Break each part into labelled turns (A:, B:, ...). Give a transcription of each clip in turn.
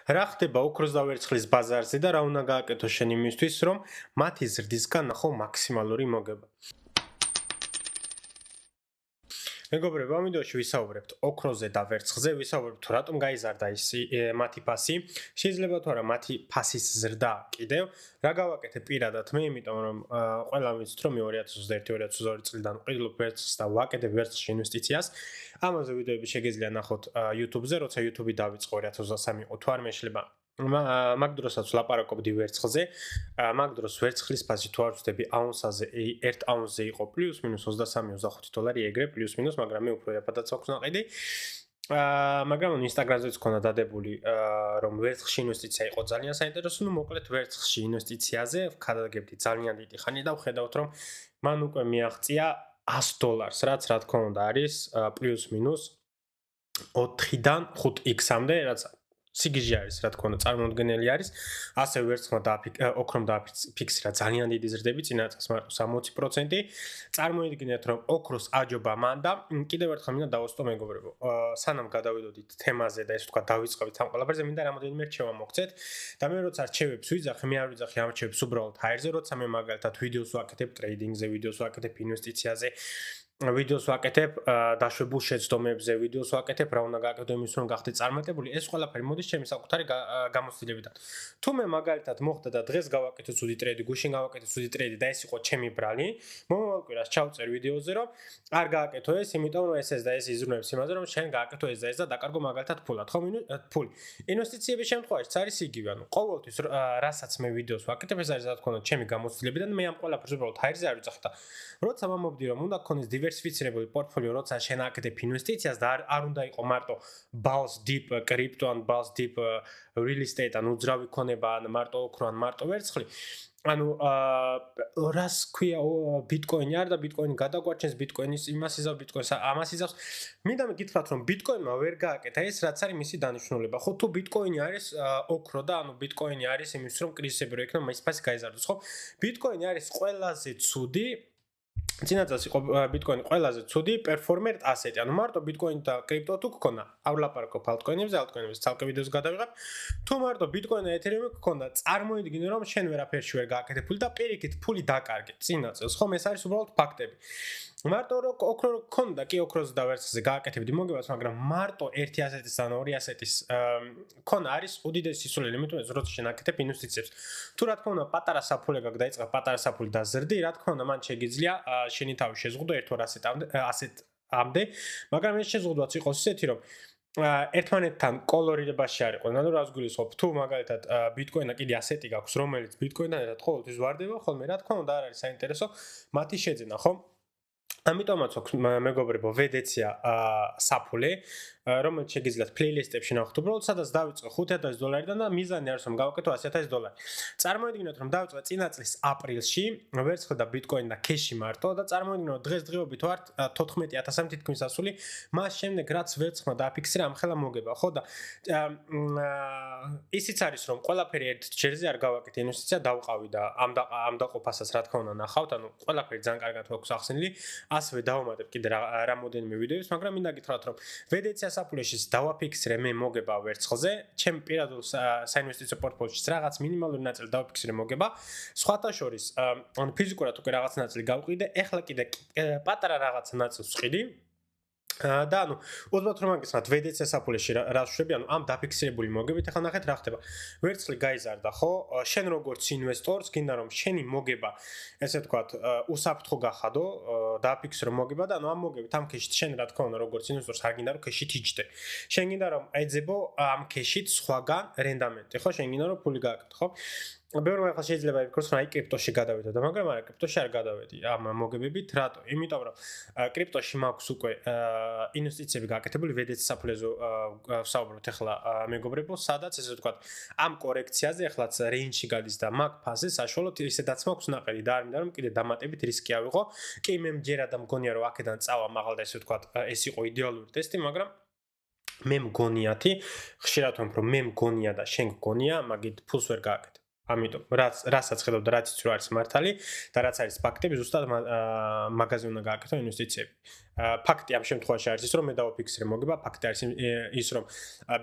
A: რა ხდება ოქროს და ვერცხლის ბაზარზე და რა უნდა გააკეთო შენ იმისთვის, რომ მათი ზრდისგან ნახო მაქსიმალური მოგება. მეგობრებო, ამ ვიდეოში ვისაუბრებთ ოქროზე და ვერცხლზე, ვისაუბრებთ თუ რატომ გაიზარდა მათი ფასი, შეიძლება თუ არა მათი ფასის ზრდა კიდევ, რა გავაკეთე პირადად მე, იმიტომ რომ ყველა ვიცით რომ 2021-2022 წლიდან ყიდულობ ვერცხლს და ვაკეთებ ვერცხლში ინვესტიციას. ამაზე ვიდეოები შეგიძლია ნახოთ YouTube-ზე, როცა YouTube-ი დავიწყო 2023 იყო, თუ არ მეშლება. მაგ დროსაც ვლაპარაკობდი ვერცხლზე, მაგ დროს ვერცხლის ფასი თუ არ ვწდები აუნსაზე 1 აუნსზე იყო პლუს-მინუს 23-25 დოლარი ეგრე პლუს-მინუს, მაგრამ მე უფრო ერთადაც აქვს ნაყიდი. მაგრამ Instagram-ზეც ქონდა დადებული, რომ ვერცხლში ინვესტიცია იყო ძალიან საინტერესო, ნუ მოკლედ ვერცხლში ინვესტიციაზე ვქადაგებდი ძალიან დიდი ხანი და ვხედავთ რომ მან უკვე მიაღწია $100, რაც რა თქმა უნდა არის პლუს-მინუს 4-დან 5x-მდე, რაც სიგიჟე არის, რა თქმა უნდა, წარმოუდგენელი არის. ასე ვერცხლმა და ოქრომ დააფიქსირა ძალიან დიდი ზრდები, წინა წელს მარტო 60%. წარმოიდგინეთ, რომ ოქროს აჯობა მან და კიდევ ერთხელ მინდა დავუსტო მეგობრებო. სანამ გადავიდოდით თემაზე და ეს თქვა დავიწყებით ამ ყველაფერზე, მინდა რამოდენიმე რჩევა მოგცეთ. და მე როცა რჩევებს ვიძახე, მე არ ვიძახე ამ რჩევებს უბრალოდ ჰაერზე, როცა მე მაგალითად ვიდეოს ვაკეთებ ტრეიდინგზე, ვიდეოს ვაკეთებ ინვესტიციაზე, ვიდეოს ვაკეთებ დაშვებულ შეცდომებზე, ვიდეოს ვაკეთებ რა უნდა გააკეთო იმის რომ გახდე წარმატებული, ეს ყველაფერი მოდის ჩემი საკუთარი გამოცდილებიდან. თუ მე მაგალითად მოხდა და დღეს გავაკეთე ცუდი ტრეიდი, გუშინ გავაკეთე ცუდი ტრეიდი და ეს იყო ჩემი ბრალი, მომავალ კვირას ჩავწერ ვიდეოზე რომ არ გააკეთო ეს, იმიტომ რომ ეს და ეს იზრუნებს იმაზე რომ შენ გააკეთო ეს და ეს და დაკარგო მაგალითად ფულად, ხო? ფული. ინვესტიციების შემთხვევაში არის იგივე, ანუ ყოველთვის რასაც მე ვიდეოს ვაკეთებ, ეს არის რა თქმა უნდა ჩემი გამოცდილებიდან, მე ამ ყველაფერს უბრალოდ ჰაერზე არ ვიძახ და როცა მომობდი რომ უნდა გქონდეს დივერსიფიცირებული პორტფოლიო, როცა შენ აკეთებ ინვესტიციას და არ უნდა იყოს მარტო balls deep crypto ან balls deep real estate ან უძრავი ქონება ან მარტო ოქრო ან მარტო ვერცხლი. ანუ რას ქვია ბიტკოინი არ და ბიტკოინი გადაგვარჩენს, ბიტკოინის იმას იზავს, ბიტკოინს ამას იზავს. მინდა გითხრათ რომ ბიტკოინმა ვერ გააკეთა ეს რაც არის მისი დანიშნულება. ხო, თუ ბიტკოინი არის ოქრო და ანუ ბიტკოინი არის იმის რომ კრიზისები რო იქნება, მის ფასი გაიზარდოს, ხო? ბიტკოინი არის ყველაზე ცუდი წინაწელს იყო ბიტკოინი ყველაზე ცუდი პერფორმერ ასეტი. ანუ მარტო ბიტკოინი და კრიპტო თუ გქონდა, არ ვლაპარაკობ ალტკოინებზე, ალტკოინებზე ცალკე ვიდეოს გადავიღებ. თუ მარტო ბიტკოინი და ეთერიუმი გქონდა, წარმოიდგინე რომ შენ ვერაფერში ვერ გააკეთე ფული და პირიქით ფული დაკარგე წინაწელს. ხო, ეს არის უბრალოდ ფაქტები. მარტო ოქრო გქონდა, კი ოქროზე და ვერცხლზე გააკეთებდი მოგებას, მაგრამ მარტო ერთი ასეთის ან ორი ასეთის ქონა არის უდიდესი სისულელი, იმიტომ რომ როცა შენ აკეთებ ინვესტიციებს. თუ რა თქმა უნდა პატარა საფულე გაქვს და იწყებ პატარა საფული და ზრდი, რა თქმა უნდა მან შეგიძლია შენი თავი შეზღუდო ერთ-ორ ასეთამდე, მაგრამ ეს შეზღუდვაც იყოს ისეთი, რომ ერთმანეთთან კოლორირებაში არ იყო. ანუ რას გულისხმობ? თუ მაგალითად ბიტკოინა კიდე ასეთი გაქვს, რომელიც ბიტკოინთან ერთად ყოველთვის ვარდება, ხოლმე რა თქმა უნდა არ არის საინტერესო მათი შეძენა, ხო? ამიტომაც აქვს მეგობრებო ვედეცია საფულე, რომელიც შეგიძლიათ პლეილისტებში ნახოთ. უბრალოდ სადაც დავიწყე $5,000-დან და მიზანი არის რომ გავაკეთო $100,000. წარმოიდგინეთ რომ დავიწყე წინა წლის აპრილში ვერცხლი და ბიტკოინი და ქეში მარტო და წარმოიდგინეთ რომ დღესდღეობით ვართ 14,000 თითქმის ასული, მას შემდეგ რაც ვერცხლმა დააფიქსირა ამხელა მოგება, ხო და ისიც არის რომ ყველაფერი ერთ ჯერზე არ გავაკეთე ინვესტიცია დავყავი და ამ დაყოფასაც რა თქმა უნდა ნახავთ, ანუ ყველაფერი ძალიან კარგად აქვს ახსენილი. ასევე დავამატებ კიდე რამოდენიმე ვიდეოს, მაგრამ მინდა გითხრათ რომ ვედეცია საფულეში დავაფიქსირე მე მოგება ვერცხლზე, ჩემ პირადულ საინვესტიციო პორტფოლიოში რაღაც მინიმალური ნაწილი დავაფიქსირე მოგება, სხვათა შორის ანუ ფიზიკურად უკვე რაღაც ნაწილი გავყიდე, ეხლა კიდე პატარა რაღაც ნაწილს ვყიდი. და ანუ უბრალოდ რომ მაგისმათ ვედეცია საფულეში რა შვები, ანუ ამ დაფიქსირებული მოგებით ახლა ნახეთ რა ხდება. ვერცხლი გაიზარდა, ხო? შენ როგორც ინვესტორს გინდა რომ შენი მოგება, ესე ვთქვათ, უსაფრთხო გახადო, დააფიქსირო მოგება და ანუ ამ მოგებით ამ ქეშით შენ რა თქმა უნდა როგორც ინვესტორს არ გინდა რომ ქეშით იჯდე. შენ გინდა რომ ეძებო ამ ქეშით სხვაგან რენდამენტი, ხო? შენ გინდა რომ ფული გააკეთო, ხო? ბევრმა ახლა შეიძლება იფიქროს რომ აი კრიპტოში გადავიდო და მაგრამ არა კრიპტოში არ გადავედი ამ მოგებებით, რატო? იმიტომ რომ კრიპტოში მაქვს უკვე ინვესტიციები გააკეთებული ვედეცია საფულეზე ვსაუბრობთ ახლა მეგობრებო, სადაც ესე ვთქვათ ამ კორექციაზე ახლაც რეინჯში გადის და მაგ ფაზზე საშუალოდ ისედაც მაქვს ნაყიდი და არ მინდა რომ კიდე დამატებით რისკი ავიღო. კი მე მჯერადა მგონია რომ აქედან წავა მაღალ და ესე ვთქვათ ეს იყო იდეალური ტესტი, მაგრამ მე მგონიათი, ხშირად ვამბობ რომ მე მგონია და შენ გგონია, მაგით ფულს ვერ გააკეთე. ამიტომ რასაც ხედავ და რაც იცი რომ არის მართალი და რაც არის ფაქტები, ზუსტად მაგაზე უნდა გააკეთო ინვესტიციები. ფაქტი ამ შემთხვევაში არის ის, რომ მე დავაფიქსირე მოგება, ფაქტი არის ის, რომ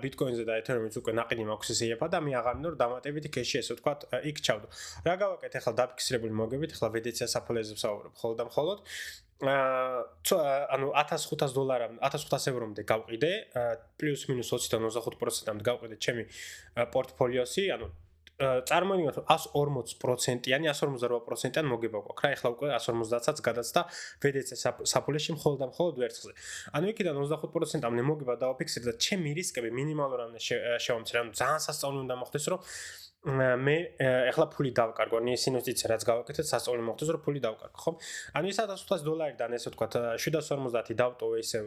A: ბიტკოინზე და ეთერეუმის უკვე ნაყიდი მაქვს ესეიფა და მე აღარ მინდა რომ დამატებითი კეში ესე ვთქვათ იქ ჩავდო. რა გავაკეთე ახლა დაფიქსირებული მოგებით, ახლა VDC საფულეზე ვსაუბრობ ხოლმე და მხოლოდ ანუ $1500 €1500-მდე გავყიდე, პლუს მინუს 20-დან 25%-მდე გავყიდე ჩემი პორტფოლიოსი, ანუ წარმოიდგინოთ რომ 140%-იანი, 148%-იანი მოგება გვაქვს. რა, ეხლა უკვე 150-აც გადაცდა VDC საფულეში მხოლოდ და მხოლოდ ვერცხლზე. ანუ იქიდან 25%-მდე მოგება დავაფიქსირე და ჩემი რისკები მინიმალურამდე შევამცირე. ანუ ძალიან სასწაული უნდა მოხდეს, რომ მე ეხლა ფული დავკარგო, ის ინვესტიცია რაც გავაკეთეთ, სასწაული მოხდეს, რომ ფული დავკარგო, ხო? ანუ ის $1500-დან ესე ვთქვათ 750 დავტოვე ისევ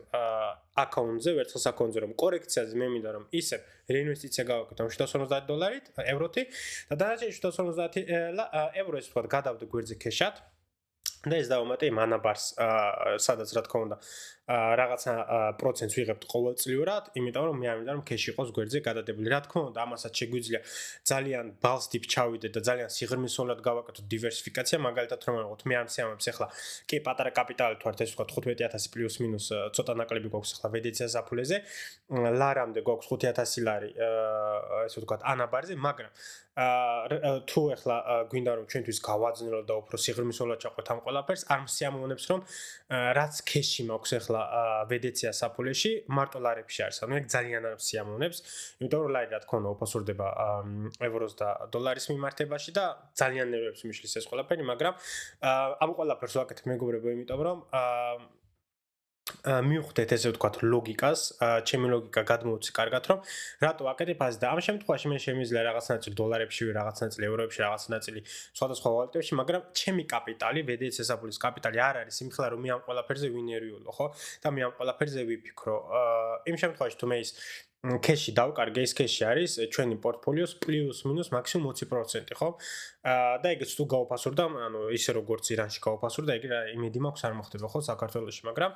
A: აკაუნტზე, ვერცხლის აკაუნტზე, რომ კორექციაზე მე მინდა რომ ისევ რეინვესტიცია გავაკეთო $750 ევროთი და დანარჩენი €750 ესე ვთქვათ გადავდე გვერდზე ქეშად და ეს დავამატე იმ ანაბარს, სადაც რა თქმა უნდა რაღაცა პროცენტს ვიღებთ ყოველწლიურად, იმიტომ რომ მე არ მინდა რომ ქეში იყოს გვერდზე გადადებული. რა თქმა უნდა, ამასაც შეგვიძლია ძალიან ბალსტიფ ჩავიდეთ და ძალიან სიღრმისეულად გავაკეთოთ დივერსიფიკაცია, მაგალითად რომ ვიყოთ, მე ამ სიამებს ახლა კი პატარა კაპიტალით ვართ, ეს ვთქვათ 15000 პლუს მინუს ცოტა ნაკლები გვაქვს ახლა VDC საფულეზე, ლარამდე გვაქვს 5000 ლარი, ესე ვთქვათ ანაბარზე, მაგრამ თუ ახლა გვინდა რომ ჩვენთვის გავაძნელოთ და უფრო სიღრმისეულად ჩავყვეთ ამ ყველაფერს, არ მსიამოვნებს რომ რაც ქეში მაქვს ახლა VDC საფულეში მარტო ლარებში არის. ანუ ეგ ძალიან არ მსიამოვნებს, იმიტომ რომ ლარი რა თქმა უნდა უფასურდება ევროს და დოლარის მიმართებაში და ძალიან ნერვებს მიშლის ეს ყველაფერი, მაგრამ ამ ყველაფერს ვაკეთებ მეგობრებო, იმიტომ რომ მივხვდეთ ესე ვთქვათ ლოგიკას, ჩემი ლოგიკა გადმოვიცი კარგად, რომ რატო აკეთებ ასე და ამ შემთხვევაში მე შემიძლია რაღაც ნაწილი დოლარებში, რაღაც ნაწილი ევროებში, რაღაც ნაწილი სხვადასხვა ვალუტებში, მაგრამ ჩემი კაპიტალი, VDC საფულის კაპიტალი არ არის იმხელა რომ მე ამ ყველაფერზე ვინერიულო, ხო? და მე ამ ყველაფერზე ვიფიქრო. იმ შემთხვევაში თუ მე ის ქეში დავკარგე, ეს ქეში არის ჩვენი პორტფოლიოს პლუს მინუს მაქსიმუმ 20%, ხო? და ეგეც თუ გავაფასურდა, ანუ ისე როგორც ირანში გავაფასურდა, ეგ იმედი მაქვს არ მოხდება, ხო, საქართველოში, მაგრამ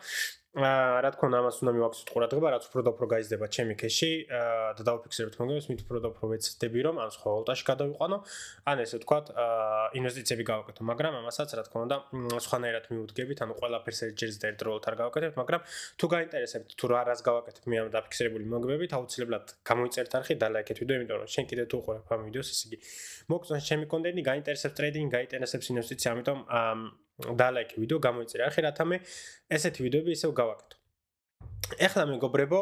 A: რა თქმა უნდა, ამას უნდა მივაქციოთ ყურადღება, რაც უფრო და უფრო გაიზრდება ჩემი ქეში და დავაფიქსირებთ მოგებას, მით უფრო და უფრო ვეცდები, რომ ან სხვა ვალუტაში გადავიყვანო, ან ესე ვთქვათ, ინვესტიციები გავაკეთო, მაგრამ ამასაც რა თქმა უნდა, სხვანაირად მივუდგებით, ანუ ყველაფერს ერთჯერზე და ერთდროულად არ გავაკეთებთ, მაგრამ თუ გაინტერესებთ, თუ რას გავაკეთებ მე ამ დაფიქსირებული მოგებებით, აუცილებლად გამოიწერთ არხი და ლაიქეთ ვიდეო, იმიტომ რომ შენ კიდე თუ უყურებ ამ ვიდეოს, ესე იგი მოგწონს ჩემი კონტენტი, გაინტერესებს ტრეიდინგი, გაინტერესებს ინვესტიცია, ამიტომ დალაიქე ვიდეო, გამოიწერე არხი, რათა მე ესეთი ვიდეოები ისევ გავაკეთო. ეხლა მეგობრებო,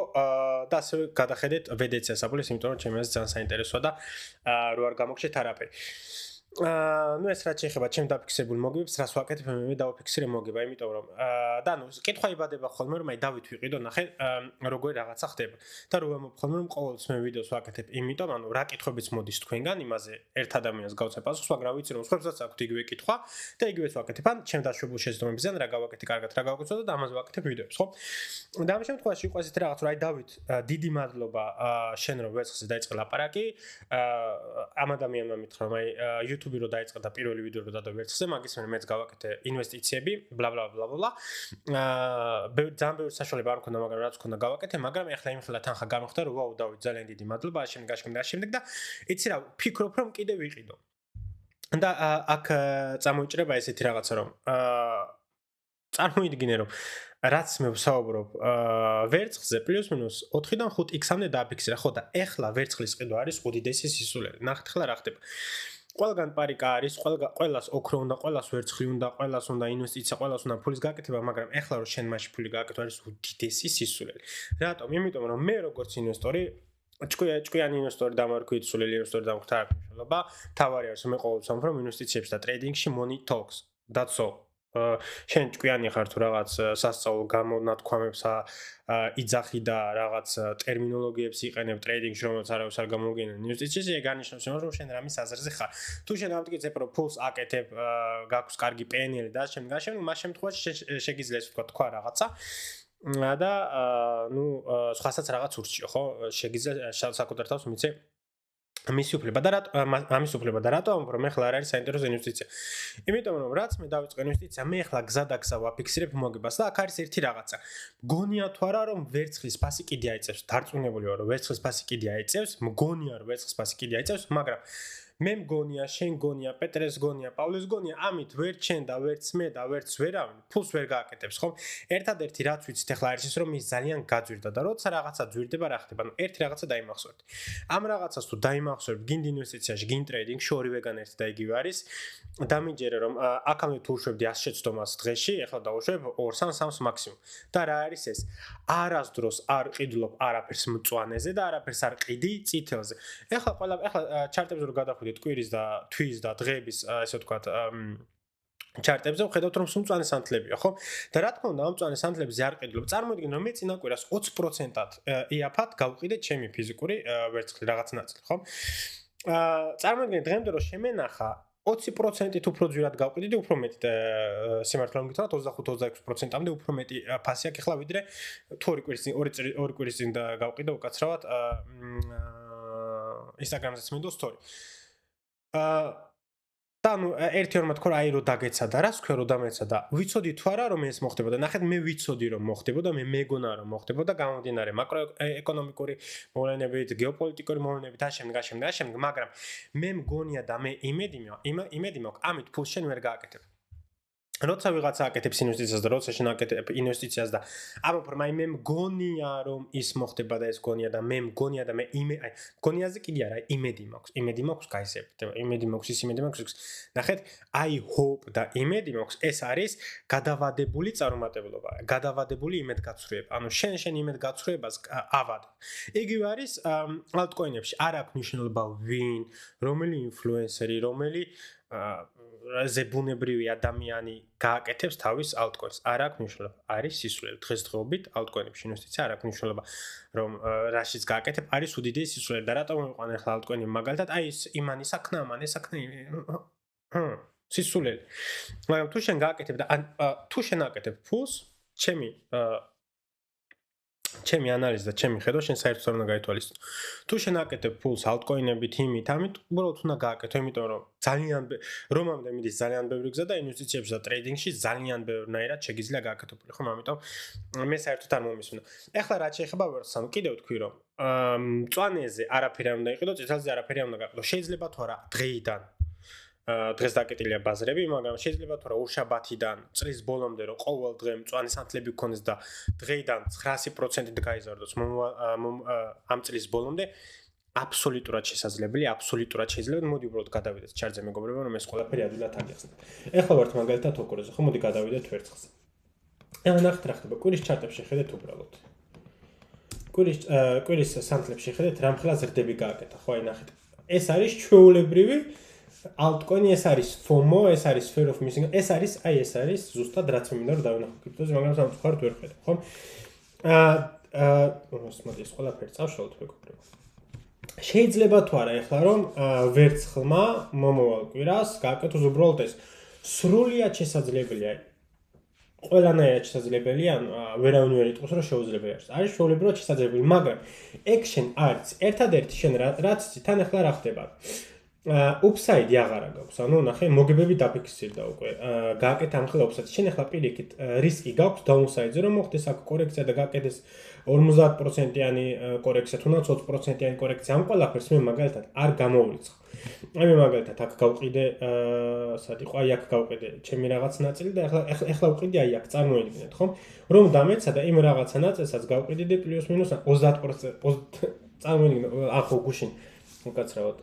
A: და ასევე გადახედეთ VDC საფულეს, იმიტომ რომ ჩემს ძალიან საინტერესოა და რო არ გამოგჩეთ არაფერი. ну ეს რაც შეეხება ჩემ დაფიქსირებულ მოგებებს, რას ვაკეთებ, მე დავაფიქსირე მოგება, იმიტომ რომ და ნუ კითხვა იბადება ხოლმე, რომ აი დავით ვიყიდო, ნახე, როგორ რაღაცა ხდება. და რო ვამბობ ხოლმე, რომ ყოველთვის მე ვიდეოს ვაკეთებ, იმიტომ ანუ რა კითხვებიც მოდის თქვენგან, იმაზე ერთ ადამიანს გავცე პასუხს, მაგრამ ვიცი რომ სხვებსაც აქვთ იგივე კითხვა და იგივეც ვაკეთებ. ან ჩემ დაშვებულ შეცდომებზე ან რა გავაკეთე კარგად, რა გავაკეთე და ამაზე ვაკეთებ ვიდეოებს, ხო? და ამ შემთხვევაში იყო ესეთი რაღაც, რომ აი დავით, დიდი მადლობა შენ რომ ვერცხლზე დაიწყე ლაპარაკი. ამ ადამიანმა მითხრა, რომ აი YouTube-ი რო დაიწყე და პირველი ვიდეო რო დადო ვერცხლზე, მაგის მერე მეც გავაკეთე ინვესტიციები, bla bla bla bla. ძალიან ბევრი საშუალება არ მქონდა, მაგრამ რაც მქონდა გავაკეთე, მაგრამ ეხლა იმხელა თანხა გამიხდა, რომ ვაუ, დავით, ძალიან დიდი მადლობა, შემდეგ და იცი რა, ვფიქრობ, რომ კიდე ვიყიდო. და აქ წამოიჭრება ესეთი რაღაცა, რომ წარმოიდგინე, რომ რაც მე ვსაუბრობ ვერცხლზე პლუს მინუს 4-დან 5x-მდე დააფიქსირა, ხო და ეხლა ვერცხლის ყიდვა არის უდიდესი სისულელი. ნახეთ ხლა რა ხდება. ყველგან პარიკა არის, ყველას ოქრო უნდა, ყველას ვერცხლი უნდა, ყველას უნდა ინვესტიცია, ყველას უნდა ფულის გაკეთება, მაგრამ ეხლა რომ შენ მასში ფული გააკეთო არის უდიდესი სისულელი. რატომ? იმიტომ რომ მე როგორც ინვესტორი ჭკვიანი ინვესტორი დამარქვით, სულელი ინვესტორი დამარქვით არ აქვს მნიშვნელობა. თავარი არის მე ყოველთვის ამბობ რომ ინვესტიციებში და ტრეიდინგში money talks. That's all. შენ ჭკვიანი ხარ თუ რაღაც სასწავლო გამონათქვამებს იძახი და რაღაც ტერმინოლოგიებს იყენებ ტრეიდინგში, რომელიც არავის არ გამოგენენ ინვესტიციაში, ეგ არნიშნავს იმას, რომ შენ რამის აზრზე ხარ. თუ შენ ამტკიცებ, რომ ფულს აკეთებ, გაქვს კარგი PNL და შემდგარ, მას შემთხვევაში შეგიძლია ეს თქვა რაღაცა და ნუ სხვასაც რაღაც ურჩიო, ხო? შეგიძლია საკუთარ თავს მიცე ამის უფლება და რატო ამბობ რომ ეხლა არ არის საინტერესო ინვესტიცია. იმიტომ რომ რაც მე დავიწყე ინვესტიცია, მე ეხლა გზადაგსა ვაფიქსირებ მოგებას და აქ არის ერთი რაღაცა. მგონია თუ არა რომ ვერცხლის ფასი კიდე აიწევს, დარწმუნებული ვარ რომ ვერცხლის ფასი კიდე აიწევს, მგონია რომ ვერცხლის ფასი კიდე აიწევს, მაგრამ მე მგონია, შენ გონია, პეტრეს გონია, პავლეს გონია, ამით ვერც შენ და ვერც მე და ვერც ვერავინ ფულს ვერ გააკეთებს, ხო? ერთადერთი რაც ვიცით ახლა არის ის, რომ ის ძალიან გაძვირდა და როცა რაღაცა ძვირდება, რა ხდება? ერთი რაღაცა დაიმახსოვრეთ. ამ რაღაცას თუ დაიმახსოვრეთ, გინდ ინვესტიციაში, გინდ ტრეიდინგში, ორივეგან ერთი და იგივე არის. დამიჯერე რომ აქამდე თუ უშვებდი 100 შეცდომას დღეში, ახლა დავუშვებ 2-3 მაქსიმუმ. და რა არის ეს? არასდროს არ ყიდულობ არაფერს მწვანეზე და არაფერს არ ყიდი წითელზე. ახლა ჩარტებზე რო გადახვიდეთ კვირის და თვის და დღეების, ესე ვთქვათ, ჩარტებზე ვხედავთ რომ მწვანე სანთლებია, ხო? და რა თქმა უნდა, ამ მწვანე სანთლებზე არ ყიდულობ. წარმოიდგინე რომ მე წინა კვირას 20%-ად იაფად გავყიდე ჩემი ფიზიკური ვერცხლი რაღაც ნაწილი, ხო? წარმოიდგინე დღემდე რომ შემენახა 20%-ით უფრო ძვირად გავყიდდი, უფრო მეტი სიმართლე რომ გითხრათ 25-26%-ამდე უფრო მეტი ფასი აქვს ახლა ვიდრე თუ ორი კვირის წინ გავყიდე უკაცრავად Instagram-ზე მინდო story. და ნუ ერთი-ორმა თქვა აი რო დაგეცადა, რას ქვია რო დამეცადა? ვიცოდი თუ არა რომ ეს მოხდებოდა. ნახეთ, მე ვიცოდი რომ მოხდებოდა, მე მეგონა რომ მოხდებოდა, გამომდინარე მაკროეკონომიკური მოვლენებით, გეოპოლიტიკური მოვლენებით, ამავდროულად, მაგრამ მე მგონია და მე იმედი მაქვს, ამით ფულს შენ ვერ გააკეთებ. როცა ვიღაცა აკეთებს ინვესტიციას და როცა შენ აკეთებ ინვესტიციას და ამ ფორმაი მე მგონია რომ ის მოხდება და ეს გონია და მე მგონია და მე გონიაზე კიდე არა იმედი მაქვს გაიზებთ იმედი მაქვს ნახეთ I hope და იმედი მაქვს ეს არის გადავადებული წარუმატებლობა გადავადებული იმედგაცრუება ანუ შენ იმედგაცრუებას ავად იგივე არის ალტკოინებში არ აქვს მნიშვნელობა ვინ რომელი ინფლუენსერი რომელი ზებუნებრივი ადამიანი გააკეთებს თავის ალტკოინს. არ აქვს მნიშვნელობა. არის სისულელე. დღესდღეობით ალტკოინებში ინვესტიცია არ აქვს მნიშვნელობა, რომ რაშიც გააკეთებ, არის უდიდესი სისულელე. და რატომ ვიყვან ახლა ალტკოინი მაგალითად, აი ეს იმანი საქმე, ამან ეს საქმე სისულელე. მაგრამ თუ შენ გააკეთებ და თუ შენ აკეთებ ფულს, ჩემი ანალიზი და ჩემი ხედვა შენ საერთოდ არ უნდა გაითვალისწინო. თუ შენ აკეთებ ფულს ალტკოინებით, ამით, უბრალოდ უნდა გააკეთო, იმიტომ რომ რომამდე მიდის ძალიან ბევრი გზა და ინვესტიციებში და ტრეიდინგში ძალიან ბევრნაირად შეგიძლია გააკეთებული, ხომ? ამიტომ მე საერთოდ არ მომისმინო. ეხლა რაც შეეხება ვერცხლს, კიდევ ვთქვი რომ მწვანეზე არაფერი არ უნდა იყიდო, წითელზე არაფერი არ უნდა გაყიდო. შეიძლება თუ არა დღეიდან დღეს დაკეტილია ბაზრები, მაგრამ შეიძლება თუ რა უშაბათიდან წლის ბოლომდე რომ ყოველ დღე მწვანე სანთლები გქონდეს და დღეიდან 900%-ით გაიზარდოს ამ წლის ბოლომდე აბსოლუტურად შესაძლებელია, აბსოლუტურად შეიძლება. მოდი უბრალოდ გადავიდეთ ჩარტზე მეგობრებო, რომ ეს ყველაფერი ადვილად აღიხსნათ. ეხლა ვართ მაგალითად ოქროზე, ხო? მოდი გადავიდეთ ვერცხლზე. ეხლა ნახეთ რა ხდება. კვირის ჩარტებში ხედეთ უბრალოდ. კვირის სანთლებში ხედეთ რამხელა ზრდები გააკეთა, ხო? აი ნახეთ. ეს არის ჩვეულებრივი altcoin ეს არის FOMO, ეს არის fear of missing, ეს არის ზუსტად რაც მინდა რომ დავინახო კრიპტოზე, მაგრამ სამწუხაროდ ვერ ხედავ, ხო? მოდი ეს ყველაფერი წავშალოთ მეგობრებო. შეიძლება თუ არა ეხლა რომ ვერცხლმა მომავალ კვირას გააკეთოს უბრალოდ ეს სრულიად შესაძლებელია. ყველანაირად შესაძლებელია, ვერავინ ვერ იტყვის რომ შეუძლებელი არის. არის შეუძლებლად შესაძლებელი, მაგრამ action არის ერთადერთი შენ რაც თან ახლა რა ხდება? upside აღარა გაქვს. ანუ ნახე, მოგებები დაფიქსირდა უკვე. გააკეთა ამხელა upside. შენ ახლა პირიქით რისკი გაქვს downside-ზე რომ მოხდეს აქ კორექცია და გააკეთეს 50%-იანი კორექცია, თუნდაც 20%-იანი კორექცია. ამ ყველაფერს მე მაგალითად არ გამოვრიცხავ. აი მე მაგალითად აქ გავყიდე, სად იყო, აი აქ გავყიდე ჩემი რაღაც ნაწილი და ახლა ვყიდე აი აქ, წარმოიდგინეთ, ხო? რომ დამეცადა იმ რაღაცა ნაწილსაც გავყიდე პლუს მინუს 30%. წარმოიდგინე, ახო გუშინ უკაცრავად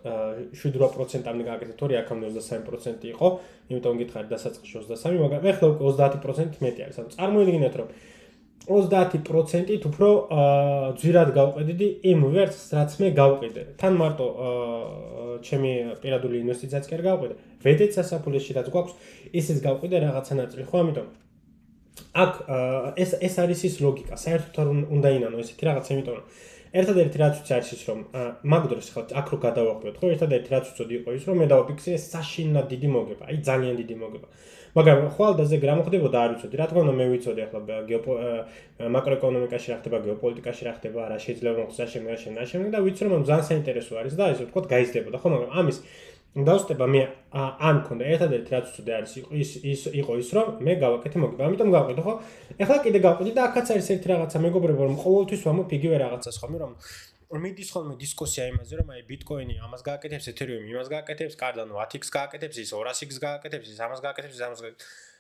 A: 7-8%-ამდე გააკეთე, თორე აქამდე 23% იყო, იმიტომ გითხარით დასაწყისში 23, მაგრამ ეხლა უკვე 30% მეტი არის. ანუ წარმოიდგინეთ, რომ 30%-ით უფრო ძვირად გავყიდდი იმ ვერცხლს, რაც მე გავყიდე. თან მარტო ჩემი პირადული ინვესტიციაც კი არ გავყიდე. ვედეც სასაფულეში რაც გვაქვს, ისიც გავყიდე რაღაცა ნაწილი, ხო? ამიტომ აქ ეს არის ის ლოგიკა. საერთოდ არ უნდა ინანო ესეთი რაღაც, იმიტომ რომ ერთადერთი რაც ვიცი არის ის რომ მაგ დროს ხალხ აქ რო გადავახვიოთ, ხო? ერთადერთი რაც ვიცოდი იყო ის რომ მე დავაფიქსირე საშინლად დიდი მოგება, აი ძალიან დიდი მოგება. მაგრამ ხვალდაზე რა მოხდებოდა არ ვიცოდი. რა თქმა უნდა მე ვიცოდი ახლა მაკროეკონომიკაში რა ხდება, გეოპოლიტიკაში რა ხდება, რა შეიძლება მოხდეს შემდგომ და ვიცი რომ ძალიან საინტერესო არის და ესე ვთქვათ გაიზრდებოდა, ხო? მაგრამ ამის დავსტება მე ან მქონდა ერთადერთი რაც ვიცოდი არის იყო ის რომ მე გავაკეთე მოგება. ამიტომ გავყიდე, ხო? ეხლა კიდე გავყიდე და აქაც არის ერთი რაღაცა მეგობრებო რომ ყოველთვის ვამბობ იგივე რაღაცას ხომ რომ მიდის ხოლმე დისკუსია იმაზე, რომ აი ბიტკოინი ამას გააკეთებს, ეთერიუმი იმას გააკეთებს, Cardano 10x გააკეთებს, ის 200x გააკეთებს, ის ამას გააკეთებს, ის ამას გააკეთებს.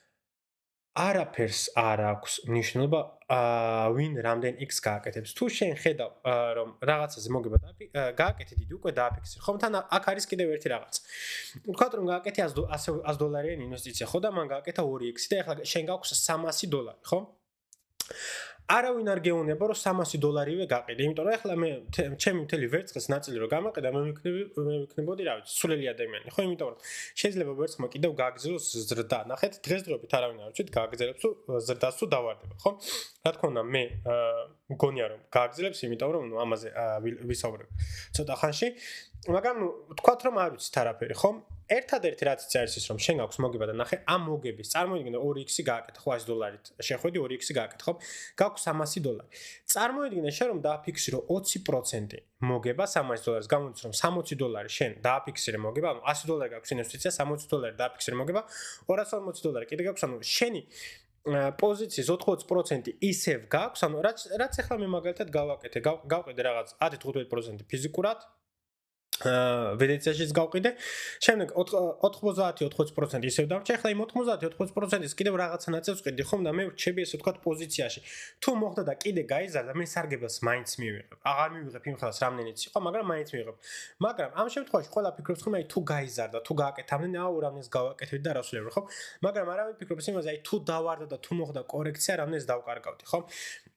A: არაფერს არ აქვს მნიშვნელობა ვინ რამდენ x გააკეთებს. თუ შენ ხედავ რომ რაღაცაზე მოგება გააკეთე დიდი უკვე დააფიქსირე. ხომ თან აქ არის კიდევ ერთი რაღაც. ვთქვათ რომ გააკეთე $100 ინვესტიცია, ხო და მან გააკეთა 2x და ეხლა შენ გაქვს $300, ხო? არავინ არ გეუბნება რომ $300-ვე გაყიდე, იმიტომ რომ ეხლა მე ჩემი მთელი ვერცხლის ნაწილი რო გამაყიდა, მე ვიქნებოდი რა ვიცი, სულელი ადამიანი, ხო, იმიტომ რომ შეიძლება ვერცხლმა კიდევ გააგრძელოს ზრდა. ნახეთ, დღესდღეობით არავინ არ ვიცით გააგრძელებს თუ ზრდას თუ დავარდება, ხო? რა თქმა უნდა, მე მგონია რომ გააგრძელებს, იმიტომ რომ ნუ ამაზე ვისაუბრებ ცოტა ხანში, მაგრამ ნუ ვთქვათ რომ არ ვიცით არაფერი, ხო? ერთადერთი რაც არის ის რომ შენ გაქვს მოგება და ნახე ამ მოგების წარმოიდგინე 2x-ი გააკეთე ხო $100-ით შეხვედი 2x-ი გააკეთე ხო გაქვს $300 წარმოიდგინე შენ რომ დააფიქსირო 20% მოგება $300 გამოდის რომ $60 შენ დააფიქსირე მოგება ანუ $100 გაქვს ინვესტიცია $60 დააფიქსირე მოგება $240 კიდე გაქვს ანუ შენი პოზიციის 80% ისევ გაქვს ანუ რაც ახლა მე მაგალითად გავაკეთე გავყიდე რაღაც 10-15% ფიზიკურად ვენეციაშიც გავყიდე. შემდეგ 90-80% ისევ დავჭე. ახლა იმ 90-80%-ის კიდევ რაღაცა ნაწილს ვყიდი, ხომ და მე ვრჩები ესე ვთქვათ პოზიციაში. თუ მოხდა და კიდე გაიზარდა, მე სარგებას მაინც მივიღებ. აღარ მივიღებ იმ ხელს რამდენიც იყო, მაგრამ მაინც მივიღებ. მაგრამ ამ შემთხვევაში ყველა ფიქრობს, ხომ აი თუ გაიზარდა, თუ გააკეთე ამდენი, რამდენს გავაკეთებდი და რას ვლებრო, ხო? მაგრამ არავინ ფიქრობს იმაზე, აი თუ დავარდა და თუ მოხდა კორექცია, რამდენს დავკარგავდი, ხო?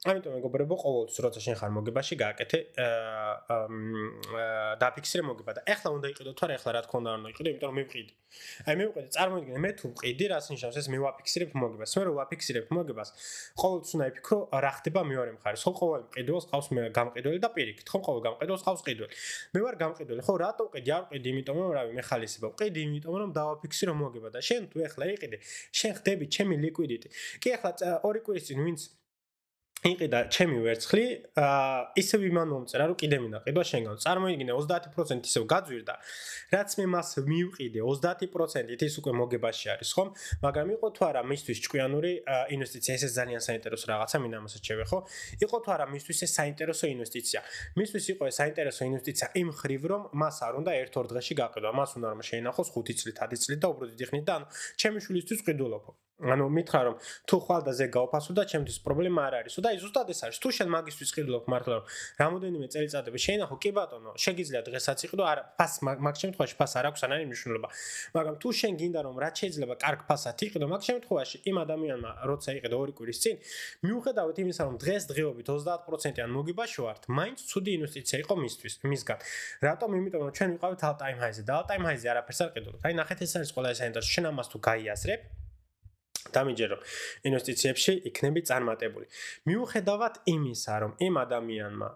A: ამიტომ მეგობრებო, ყოველთვის როცა შენ ხარ მოგებაში, გააკეთე დაფიქსირე მოგება და ეხლა უნდა იყიდო თუ არა ეხლა რა თქმა უნდა არ უნდა იყიდო იმიტომ რომ მივყიდი აი მე ვიყიდე წარმოიდგინე მე თუ ვყიდი რას ნიშნავს ეს მე ვაფიქსირებ მოგებას მე რო ვაფიქსირებ მოგებას ყოველთვის უნდა იფიქრო რა ხდება მეორე მხარეს ხო ყოველ მყიდველს ყავს მე გამყიდველი და პირიქით ხო ყოველ გამყიდველს ყავს ყიდველი მე ვარ გამყიდველი ხო რატო ვყიდი არ ვყიდი იმიტომ რომ რავი მე ხალისება ვყიდი იმიტომ რომ დავაფიქსირო მოგება და შენ თუ ეხლა იყიდე შენ ხდები ჩემი ლიკვიდიტი კი ეხლა ორი კვირის წინ ვინც იყიდა ჩემი ვერცხლი ისევ იმან მომწერა რომ კიდე მინდა ყიდვა შენგან წარმოიდგინე 30% ისევ გაძვირდა რაც მე მას მივყიდე 30%-ით ის უკვე მოგებაში არის ხომ მაგრამ იყო თუ არა მისთვის ჭკვიანური ინვესტიცია ეს ძალიან საინტერესო რაღაცა მინდა ამასაც შევე ხო იყო თუ არა მისთვის ეს საინტერესო ინვესტიცია მისთვის იყო ეს საინტერესო ინვესტიცია იმ ხრივ რომ მას არ უნდა 1-2 დღეში გაყიდვა მას უნდა რომ შეინახოს 5 წლით 10 წლით და უბრალოდ დიხნით და ანუ ჩემი შვილისთვის ყიდულობო ანუ მითხრა რომ თუ ხვალდაზე გავფასო და ჩემთვის პრობლემა არ არისო და ზუსტად ეს არის თუ შენ მაგისთვის ყიდულობ მართლა რომ რამოდენიმე წელიწადები შეინახო კი ბატონო შეგიძლია დღესაც იყიდო არა ფას მაგ შემთხვევაში ფას არ აქვს ანარი მნიშვნელობა მაგრამ თუ შენ გინდა რომ რაც შეიძლება კარგ ფასად იყიდო მაგ შემთხვევაში იმ ადამიანმა როცა იყიდო ორი კვირის წინ მიუხედავად იმისა რომ დღესდღეობით 30%-იან მოგებაში ვართ მაინც ცუდი ინვესტიცია იყო მისთვის მისგან რატომ იმიტომ რომ ჩვენ ვიყავით all time high-ზე და all time high-ზე არაფერს არ ყიდულობთ აი ნახეთ ეს არის ყველა საინტერესო შენ ამას თუ გაიაზრებ დამიჯერო ინვესტიციებში იქნები წარმატებული. მიუხედავად იმისა, რომ იმ ადამიანმა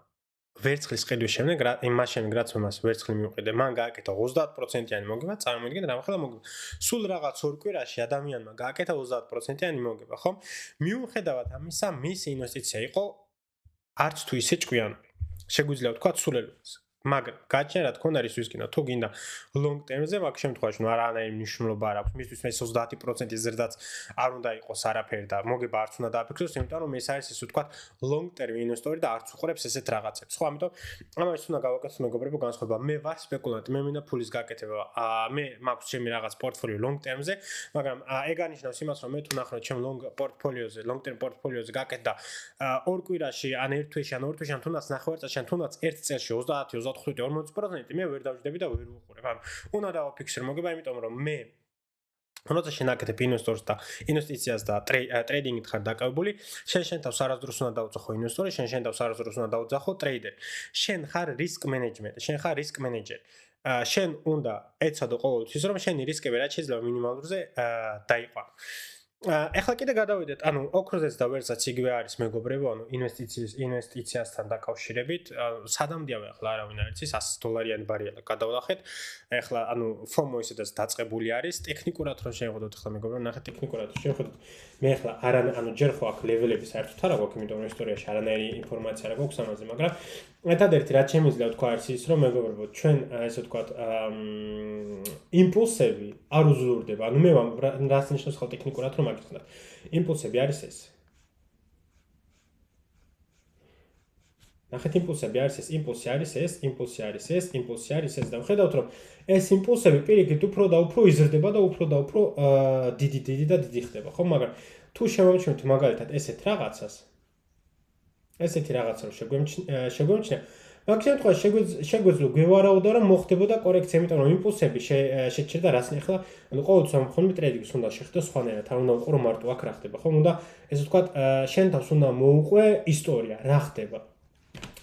A: ვერცხლის ყიდვის შემდეგ, იმას შემდეგ რაც მას ვერცხლი მიუყიდე, მან გააკეთა 30%-იანი მოგება, წარმოიდგინე რა ხელ მოგება. სულ რაღაც ორ კვირაში ადამიანმა გააკეთა 30%-იანი მოგება, ხო? მიუხედავად ამისა, მის ინვესტიცია იყო არც თუ ისე ჭკვიანური. შეგვიძლია ვთქვათ სულელობას. მაგრამ გაჩენ რა თქმა უნდა ის ვისკინა თუ გინდა long term-ზე მაგ შემთხვევაში ნუ არანაირი მნიშვნელობა არ აქვს მისთვის მე 30% ზრდაც არ უნდა იყოს არაფერი და მოგება არც უნდა დააფიქსოს იმიტომ რომ ეს არის ესე ვთქვათ long term ინვესტორი და არც უყურებს ესეთ რაღაცებს ხო ამიტომ ამას უნდა გავაკეთოთ მეგობრებო განსხვავება მე ვარ სპეკულანტი მე მინდა ფულის გაკეთება მე მაქვს ჩემი რაღაც პორტფოლიო long term-ზე მაგრამ ეგ ანიშნავს იმას რომ მე თუ ნახრო ჩემ long term პორტფოლიოზე გაკეთდა ორ კვირაში ან ერთ თვეში ან ორ თვეში ან თუნდაც ნახევარწელში ან თუნდაც ერთ წელში 30-40% მე ვერ დავждები და ვერ ვუყურებ. ანუ უნდა დავაფიქსირო მოგება, იმიტომ რომ მე როცა შენაკეთებ ინვესტორს და ინვესტიციას და ტრეიდინგით ხარ დაკავებული, შენ თავს არასდროს უნდა დაუძახო ინვესტორი, შენ თავს არასდროს უნდა დაუძახო ტრეიდერი. შენ ხარ რისკ მენეჯმენტი, შენ ხარ რისკ მენეჯერი. შენ უნდა ეცადო ყოველთვის რომ შენი რისკები რაც შეიძლება მინიმალურზე დაიყვანო. ეხლა კიდე გადავიდეთ, ანუ ოქროზეც და ვერცაც იგივე არის მეგობრებო, ანუ ინვესტიციასთან დაკავშირებით, სადამდეა ახლა არავინ არ იცის $100-იანი ბარიელი გადავლახეთ. ეხლა ანუ FOMO ისედაც დაწყებული არის, ტექნიკურად რომ შევხედოთ ახლა მეგობრებო, ნახეთ ტექნიკურად შევხედოთ. მე ახლა ანუ ჯერ ხო აქ ლეველები საერთოდ არ აქვს, იმიტომ რომ ისტორიაში არანაირი ინფორმაცია არ გვაქვს ამაზე, მაგრამ ერთადერთი რაც შემიძლია თქვა არის ის, რომ მეგობრებო, ჩვენ ესე ვთქვათ, იმპულსები არ უზრუნდება. ანუ მე რას ნიშნავს ხო ტექნიკურად რომ იმპულსები არის ეს. ნახეთ იმპულსები არის ეს, იმპულსი არის ეს, იმპულსი არის ეს, იმპულსი არის ეს და ვხედავთ რომ ეს იმპულსები პირიქით უფრო და უფრო იზრდება და უფრო დიდი ხდება, ხო? მაგრამ თუ შევამჩნევთ მაგალითად ესეთი რაღაცა რომ შეგვემჩნია მაგ შემთხვევაში შეგვეძლო გვევარაუდა რომ მოხდებოდა კორექცია, იმიტომ რომ იმპულსები შეჭერდა რაც ახლა ყოველთვის ამ ხოლმე ტრეიდინგს უნდა შეხვდეს სხვანაირად, არ უნდა უყურო მარტო აქ რა ხდება, ხომ? უნდა ესე ვთქვათ, შენ თავს უნდა მოუყვე ისტორია, რა ხდება.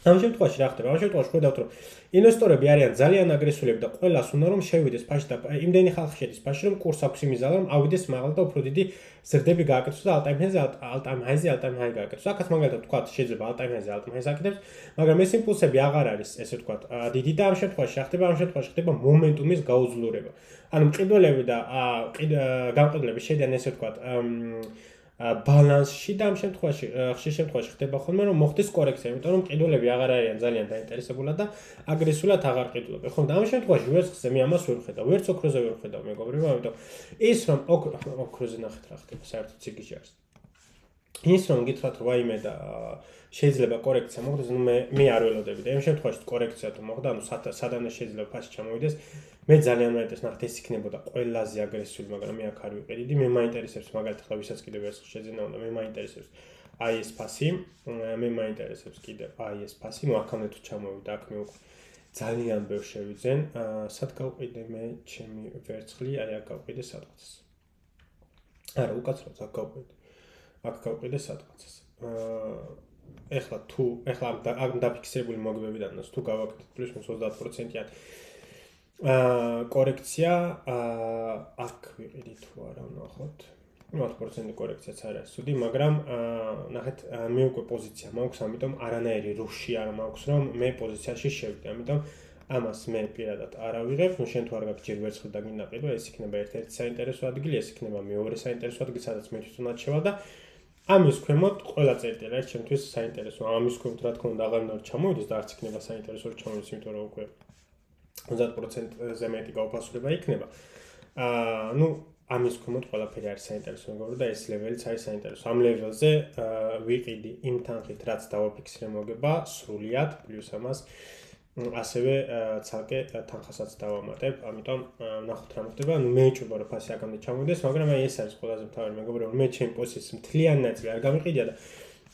A: ამ შემთხვევაში რა ხდება? ამ შემთხვევაში ხედავთ რომ ინვესტორები არიან ძალიან აგრესიულები და ყველას უნდა რომ შევიდეს ფაში და იმდენი ხალხი შედის ფაში რომ კურს აქვს იმიზალა რომ ავიდეს მაღლა და უფრო დიდი ზრდები გააკეთოს და all-time high გააკეთოს. აქაც მაგალითად ვთქვათ, შეიძლება all-time high აკეთებს, მაგრამ ეს იმპულსები აღარ არის, ესე ვთქვათ, დიდი და ამ შემთხვევაში რა ხდება? ამ შემთხვევაში ხდება მომენტუმის გაუძლურება. ანუ მყიდველები და გამყიდველები შედიან ესე ვთქვათ, ბალანსში და ამ შემთხვევაში ხშირ შემთხვევაში ხდება ხოლმე რომ მოხდეს კორექცია, იმიტომ რომ მყიდველები აღარ არიან ძალიან დაინტერესებულად და აგრესიულად აღარ ყიდულობენ. ხო, და ამ შემთხვევაში ვერცხლზე მე ამას ვერ ვხედავ, ვერც ოქროზე ვერ ვხედავ, მეგობრებო, ამიტომ ის რომ ოქროზე ნახეთ რა ხდება, საერთოდ ციგიში არის. ის რომ გითხრათ რომ ვაიმე და შეიძლება კორექცია მოხდეს, ნუ მე არ ველოდები და ამ შემთხვევაში კორექცია თუ მოხდა, ანუ სადანე შეიძლება ფასი ჩამოვიდეს, მე ძალიან მაინტერესებს ნახეთ ეს იქნებოდა ყველაზე აგრესიული, მაგრამ მე აქ არ ვიყიდი, მე მაინტერესებს მაგალითად ხლა ვისაც კიდევ ვერცხლ შეძენა უნდა, მე მაინტერესებს აი ეს ფასი, მე მაინტერესებს კიდევ აი ეს ფასი, ნუ აქამდე თუ ჩამოვიდა, აქ მე უკვე ძალიან ბევრ შევიძენ, სად გავყიდე მე ჩემი ვერცხლი, აი აქ გავყიდე სადღაც. არა, უკაცრავად აქ გავყიდე. აქ გავყიდე სადღაც. ეხლა ამ დაფიქსირებული მოგებებიდანაც თუ გავაკეთეთ პლუს 30%-იან კორექცია, აქ ვიყიდი თუ არა ვნახოთ. 10% კორექციაც არ არის ცუდი, მაგრამ ნახეთ, მე უკვე პოზიცია მაქვს, ამიტომ არანაირი რუში არ მაქვს, რომ მე პოზიციაში შევიდე. ამიტომ ამას მე პირადად არ ავიღებ, ნუ შენ თუ არ გაქვს ჯერ ვერცხლი და გინდა ყიდვა, ეს იქნება ერთ-ერთი საინტერესო ადგილი, ეს იქნება მეორე საინტერესო ადგილი, სადაც მე თვითონაც შევალ და ამის ქვემოთ ყველა წერტილი არის ჩემთვის საინტერესო. ამის ქვემოთ რა თქმა უნდა აღარ უნდა ჩამოვიდეს და არც იქნება საინტერესო რომ ჩამოვიდეს, იმიტომ რომ უკვე 50%-ზე მეტი გაუფასურება იქნება. ნუ ამის ქვემოთ ყველაფერი არის საინტერესო, მეგობრებო, და ეს ლეველიც არის საინტერესო. ამ ლეველზე ვიყიდი იმ თანხით, რაც დავაფიქსირე მოგება სრულიად, პლუს ამას ასევე ცალკე თანხასაც დავამატებ, ამიტომ ნახოთ რა მოხდება. ანუ მე ეჭვება რომ ფასი აქამდე ჩამოვიდეს, მაგრამ აი ეს არის ყველაზე მთავარი, მეგობრებო, მე ჩემი პოზიციის მთლიანი ნაწილი არ გამიყიდია და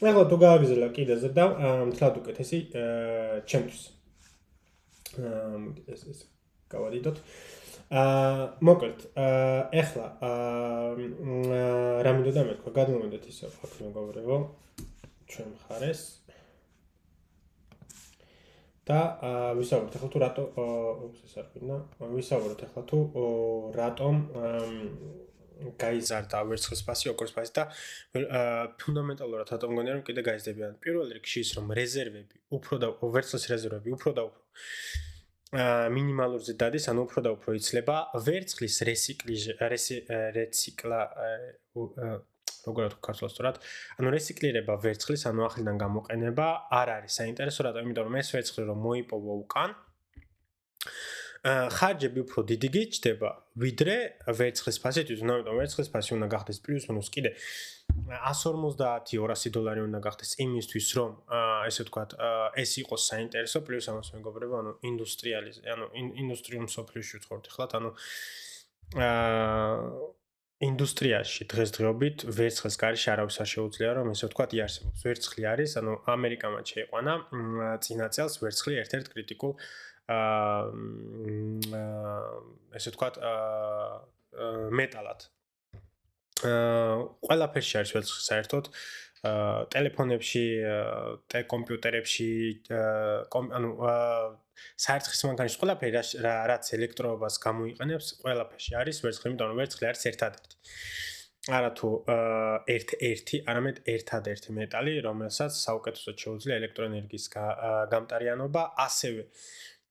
A: ახლა თუ გააგრძელა კიდე ზრდა, მთლად უკეთესი ჩემთვის. ეს გავადიდოთ. მოკლედ, ახლა რა მინდოდა მეთქვა, გადმოვიდეთ ისე ფაქტ მეგობრებო, ჩვენ მხარეს. და ვისაუბროთ ახლა თუ რატო ეს არ გვინდა, ვისაუბროთ ახლა თუ რატომ გაიზარდა ვერცხლის ფასი, ოქროს ფასი და ფუნდამენტალურად რატომ მგონია რომ კიდე გაიზრდებიან. პირველ რიგში ის რომ რეზერვები, უფრო და ვერცხლის რეზერვები უფრო და უფრო მინიმალურზე დადის, ანუ უფრო და უფრო იცლება. ვერცხლის როგორ ვთქვა ქართულად, ანუ რეციკლირება ვერცხლის, ანუ ახლიდან გამოყენება არ არის საინტერესო, რატომ? იმიტომ რომ ეს ვერცხლი რომ მოიპოვო უკან, ხარჯები უფრო დიდი გიჩნდება, ვიდრე ვერცხლის ფასი თვითონ, ამიტომ ვერცხლის ფასი უნდა გახდეს პლუს მინუს კიდე $150-200 უნდა გახდეს იმისთვის, რომ ესე ვთქვათ, ეს იყოს საინტერესო, პლუს ამას მეგობრებო, ანუ ინდუსტრიულ მსოფლიოში ვცხოვრობთ ახლად, ანუ ინდუსტრიაში დღესდღეობით ვერცხლის გარეშე არავის არ შეუძლია რომ ესე ვთქვათ იარსებობს. ვერცხლი არის, ანუ ამერიკამაც შეიყვანა წინა წელს ვერცხლი ერთ-ერთ კრიტიკულ ესე ვთქვათ მეტალად. ყველაფერში არის ვერცხლი საერთოდ, ტელეფონებში, კომპიუტერებში, ანუ საერთხის მანქანაში ყველაფერი რაც ელექტროობას გამოიყენებს, ყველაფერში არის ვერცხლი, იმიტომ რომ ვერცხლი არის ერთადერთი. არა თუ ერთ-ერთი, არამედ ერთადერთი მეტალი, რომელსაც საუკეთესოდ შეუძლია ელექტროენერგიის გამტარიანობა, ასევე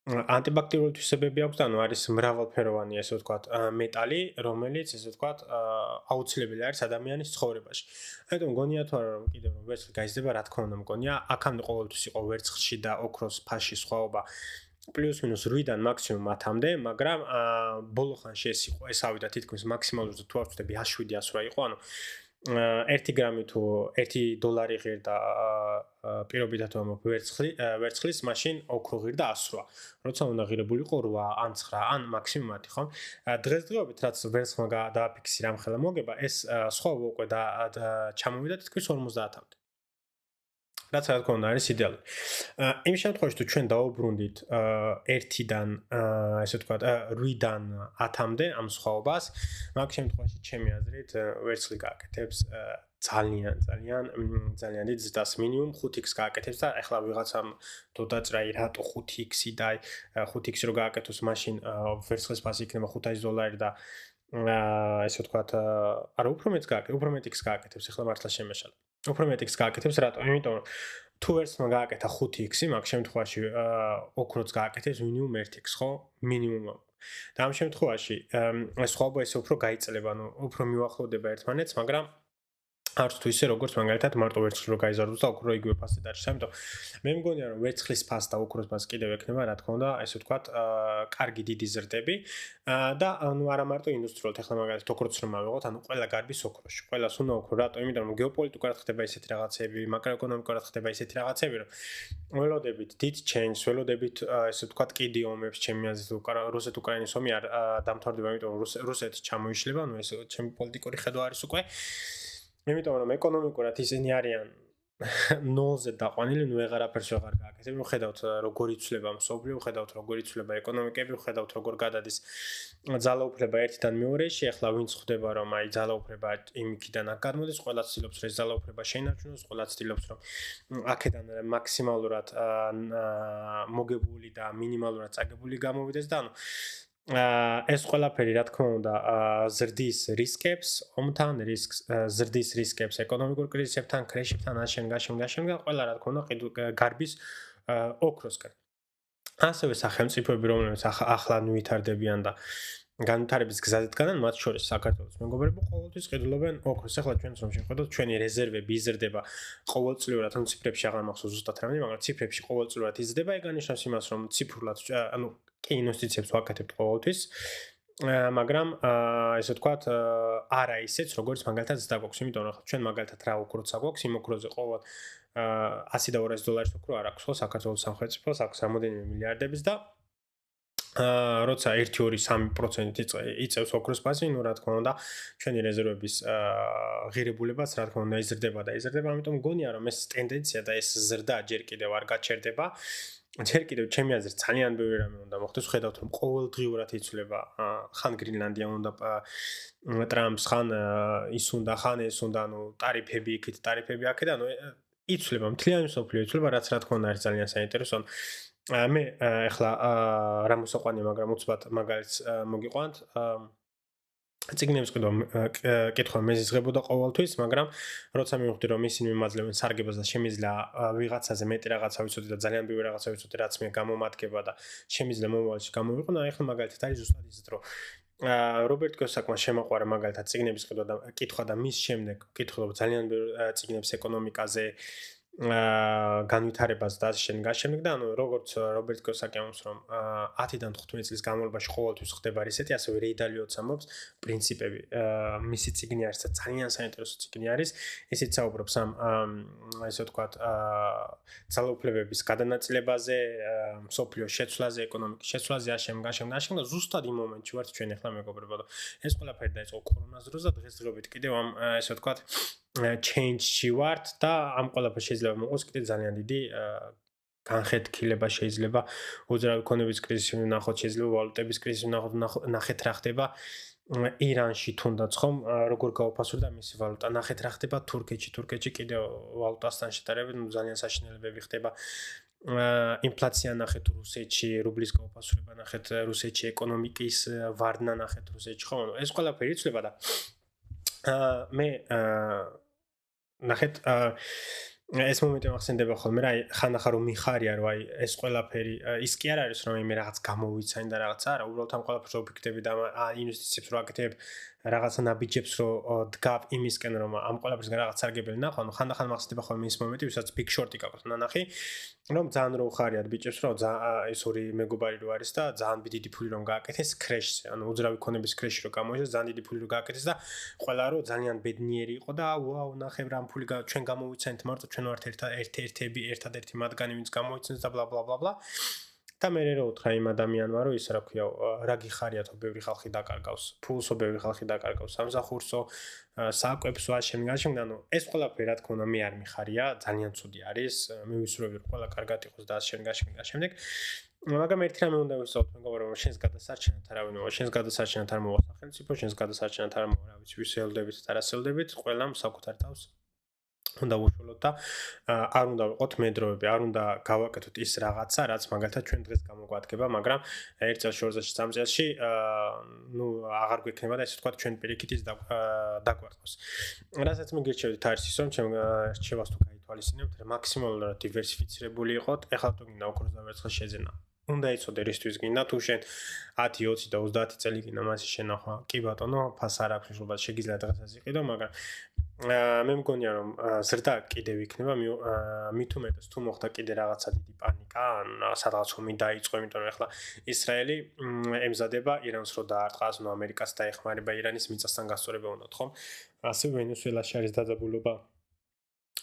A: ანტიბაქტერიული თვისებები აქვს და ანუ არის მრავალფეროვანი, ესე ვთქვათ, მეტალი, რომელიც ესე ვთქვათ, აუცილებელი არის ადამიანის ცხოვრებაში. ამიტომ მგონია თუ არა რომ კიდევ რომ ვერცხლი გაიზრდება, რა თქმა უნდა მგონია, აქამდე ყოველთვის იყო ვერცხლში და ოქროს ფასში სხვაობა პლუს მინუს 8-დან მაქსიმუმ 10-მდე, მაგრამ ბოლო ხანში ეს ავიდა თითქმის მაქსიმალურზე თუ არ ვწდები 7-100 იყო, ანუ 1 გრამი თუ 1 დოლარი ღირდა პირობითად რომ ვერცხლის, მაშინ ოქრო ღირდა 108. როცა უნდა ღირებულიყო 8 ან 9 ან მაქსიმუმ 10, ხო? დღესდღეობით რაც ვერცხლმა დააფიქსირა ამ ხელა მოგება, ეს სხვაობა უკვე ჩამოვიდა თითქმის 50-მდე. რაც რა თქმა უნდა არის იდეალური. იმ შემთხვევაში თუ ჩვენ დავუბრუნდით 1-დან ესე ვთქვათ 8-დან 10-მდე ამ სხვაობას, მაგ შემთხვევაში ჩემი აზრით ვერცხლი გააკეთებს ძალიან დიდ ზრდას, მინიმუმ 5x გააკეთებს და ახლა ვიღაცამ თუ დაწერა რატო 5x-ი და 5x-ი რო გააკეთოს, მაშინ ვერცხლის ფასი იქნება $500 და ესე ვთქვათ არა უფრო მეტიც გააკეთებს, ახლა მართლა შემეშალა. უფრო მეტიც გააკეთებს, რატომ? იმიტომ რომ თუ ვერცხლმა გააკეთა 5x-ი, მაგ შემთხვევაში ოქროც გააკეთებს მინიმუმ 1x, ხო? მინიმუმ. და ამ შემთხვევაში ეს სხვაობა ესე უფრო გაიწელება, ანუ უფრო მიუახლოვდება ერთმანეთს, მაგრამ არც თუ ისე როგორც მაგალითად მარტო ვერცხლი რო გაიზარდოს და ოქრო იგივე ფასზე დარჩეს. ამიტომ მე მგონია რომ ვერცხლის ფას და ოქროს ფას კიდევ ექნება, რა თქმა უნდა, ესე ვთქვათ, კარგი დიდი ზრდები და ანუ არა მარტო ინდუსტრიულად, ახლა მაგალითად ოქროც რომ ავიღოთ, ანუ ყველა გარბის ოქროში. ყველას უნდა ოქრო, რატო? იმიტომ რომ გეოპოლიტიკურად ხდება ესეთი რაღაცები, მაკროეკონომიკურად ხდება ესეთი რაღაცები, რომ ველოდებით დიდ ჩენჯს, ველოდებით ესე ვთქვათ, კიდე ომებს, ჩემი აზრით, რუსეთ-უკრაინის ომი არ დამთავრდება, იმიტომ რომ რუსეთი ჩამოიშლება, ანუ ეს ჩემი პოლიტიკური ხედვა არის უკვე. იმიტომ რომ ეკონომიკურად ისინი არიან ნოლზე დაყვანილი, ნუ ვეღარაფერს ვეღარ გააკეთებენ. ხედავთ როგორი იცვლება მსოფლიო, ხედავთ როგორი იცვლება ეკონომიკები, ხედავთ როგორ გადადის ძალაუფლება ერთიდან მეორეში. ახლა ვინც ხვდება რომ აი ძალაუფლება იმიქიდან აქ გადმოდის, ყველა ცდილობს რომ ეს ძალაუფლება შეინარჩუნოს, ყველა ცდილობს რომ აქედან მაქსიმალურად მოგებული და მინიმალურად წაგებული გამოვიდეს და ანუ ეს ყველაფერი რა თქმა უნდა ზრდის რისკებს, ომთან ზრდის რისკებს, ეკონომიკურ კრიზისებთან, ქრეშებთან, აშენ-გაშენ, ყველა რა თქმა უნდა გარბის ოქროსკენ. ასევე სახელმწიფოები, რომლებიც ახლა ვითარდებიან და განვითარების გზაზე დგანან, მათ შორის საქართველოს მეგობრები ყოველთვის ყიდულობენ ოქროს. ახლა ჩვენც რომ შევხედოთ, ჩვენი რეზერვები იზრდება ყოველწლიურად, ანუ ციფრებში აღარ მახსოვს ზუსტად რამდენი, მაგრამ ციფრებში ყოველწლიურად იზრდება, ეგ ანიშნავს იმას, რომ ციფრულად, ანუ კი ინვესტიციებს ვაკეთებთ ყოველთვის, მაგრამ ესე ვთქვათ, არა ისეც, როგორც მაგალითად ზრდა გვაქვს, იმიტომ რომ ჩვენ მაგალითად რა ოქროც აგვაქვს, იმ ოქროზე ყოველ $100 და $200 ოქრო არ აქვს, ხო, საქართველოს სახელმწიფოს აქვს რამოდენიმე მილიარდების და როცა 1-2-3% იწევს ოქროს ფასი, ნუ რა თქმა უნდა, ჩვენი რეზერვების ღირებულებაც რა თქმა უნდა იზრდება, ამიტომ მგონია რომ ეს ტენდენცია და ეს ზრდა ჯერ კიდევ არ გაჩერდება. ჯერ კიდევ ჩემი აზრით ძალიან ბევრი რამე უნდა მოხდეს, ხედავთ რომ ყოველდღიურად იცვლება ხან გრინლანდია უნდა ტრამპს, ხან ის უნდა, ხან ეს უნდა, ანუ ტარიფები იქით, ტარიფები აქეთ, ანუ იცვლება, მთლიანი მსოფლიო იცვლება, რაც რა თქმა უნდა არის ძალიან საინტერესო. მე ახლა რა მოსაყვანია, მაგრამ უცბად მაგალითს მოგიყვანთ. წიგნების კითხვა მეზიზღებოდა ყოველთვის, მაგრამ როცა მივხვდი რომ ისინი მიმაძლევენ სარგებას და შემიძლია ვიღაცაზე მეტი რაღაცა ვიცოდი და ძალიან ბევრი რაღაცა ვიცოდი, რაც მე გამომადგება და შემიძლია მომავალში გამოვიყო, ახლა მაგალითად არის ზუსტად ისეთ რომ რობერტ კიოსაკმა შემოყვარა მაგალითად წიგნების კითხვა და მის შემდეგ კითხულობ ძალიან ბევრ წიგნებს ეკონომიკაზე, განვითარებას და ასე შემდეგ და ანუ როგორც რობერტ კიოსაკი ამბობს რომ 10-დან 15 წლის განმავლობაში ყოველთვის ხდება ისეთი, ასევე რეი დალიოც ამბობს პრინციპები. მისი წიგნი არის ძალიან საინტერესო წიგნი არის. ისიც საუბრობს ამ ესე ვთქვათ ძალაუფლებების გადანაწილებაზე, მსოფლიო შეცვლაზე, ეკონომიკის შეცვლაზე, აშენ და ზუსტად იმ მომენტში ვართ ჩვენ ახლა მეგობრებო და ეს ყველაფერი დაიწყო კორონას დროს და დღესდღეობით კიდევ ამ ესე ვთქვათ change-ში ვართ და ამ ყველაფერს შეიძლება მოყოს კიდე ძალიან დიდი განხეთქილება შეიძლება უძრავი ქონების კრიზისი ვნახოთ, შეიძლება ვალუტების კრიზისი ვნახეთ რა ხდება ირანში თუნდაც ხომ როგორ გაუფასურდა მისი ვალუტა, ნახეთ რა ხდება თურქეთში კიდე ვალუტასთან შედარებით ძალიან საშინელებები ხდება ინფლაცია ნახეთ რუსეთში, რუბლის გაუფასურება ნახეთ რუსეთში, ეკონომიკის ვარდნა ნახეთ რუსეთში, ხო, ეს ყველაფერი იცვლება და მე ნახეთ ეს მომენტი მახსენდება ხოლმე რა ხანახარ რომ მიხარია რომ აი ეს ყველაფერი ის კი არ არის რომ მე რაღაც გამოვიცანი და რაღაცა არა უბრალოდ ამ ყველაფერს ვფიქრდები და ინვესტიციებს რო აკეთებ რაღაცა ნაბიჯებს რო დგავ იმისკენ რომ ამ ყველაფერსგან რაღაც სარგებელი ნახო, ანუ ხანდახან მახსდება ხოლმე ის მომენტი, ვისაც Big Short-ი გაქვს ნანახი, რომ ძალიან რო უხარიათ ბიჭებს, რომ ეს ორი მეგობარი რო არის და ძალიან დიდი ფული რომ გააკეთეს Crash-ზე, ანუ უძრავი ქონების Crash-ი რო გამოიშვა, ძალიან დიდი ფული რო გააკეთეს და ყველა რო ძალიან ბედნიერი იყო და ვაუ, ნახე რა ფული ჩვენ გამოვიცანით, მარტო ჩვენ ვართ ერთადერთი მათგანი, ვინც გამოვიცანს და bla bla bla bla. და მე რო უთხრა იმ ადამიანმა, რომ ის რა ქვია, რა გიხარიათო, ბევრი ხალხი დაკარგავს, ფულსო ბევრი ხალხი დაკარგავს, სამსახურსო, საკვებსო, აშენ-გაშენ, ანუ ეს ყველაფერი რა თქმა უნდა მე არ მიხარია, ძალიან ცუდი არის, მე ვისურვებ რომ ყველა კარგად იყოს და აშენ-გაშენ და შემდეგ. მაგრამ ერთი რამე უნდა ვისაუბროთ, მეგობრებო, რომ შენს გადასარჩენად არავინ მოვა, შენს გადასარჩენად არ მოვა სახელმწიფო, შენს გადასარჩენად არ მოვა, რა ვიცი, ვისეულდებით და არასეულდებით, ყველამ საკუთარ თავს უნდა უშუალოდ და არ უნდა ვიყოთ მედროები, არ უნდა გავაკეთოთ ის რაღაცა, რაც მაგალითად ჩვენ დღეს გამოგვადგება, მაგრამ ერთ წელს, ორ წელს, სამ წელსში ნუ აღარ გვექნება და ესე ვთქვათ, ჩვენ პირიქით ის დაგვარყოს. რასაც მე გირჩევთ არის ის, რომ ჩემ რჩევას თუ გაითვალისწინებთ, მაქსიმალურად დივერსიფიცირებული იყოთ, ეხლა თუ გინდა ოქროს დავერცხა შეძენა. უნდა იცოდე რისთვის გინდა თუ შენ 10, 20 და 30 წელი გინდა მასის შენახვა. კი ბატონო, ფას არ აქვს მშობლად შეგიძლია დღესაც იყიდო, მაგრამ მე მგონია რომ ზრდა კიდევ იქნება მით უმეტეს თუ მოხდა კიდე რაღაცა დიდი პანიკა ან სადღაც ომი დაიწყო, იმიტომ რომ ახლა ისრაელი ემზადება ირანს რო დაარტყას, ნუ ამერიკას დაეხმარება ირანის მიწასთან გასწორება უნდათ, ხომ? ასევე ვენესუელაში არის დაძაბულობა.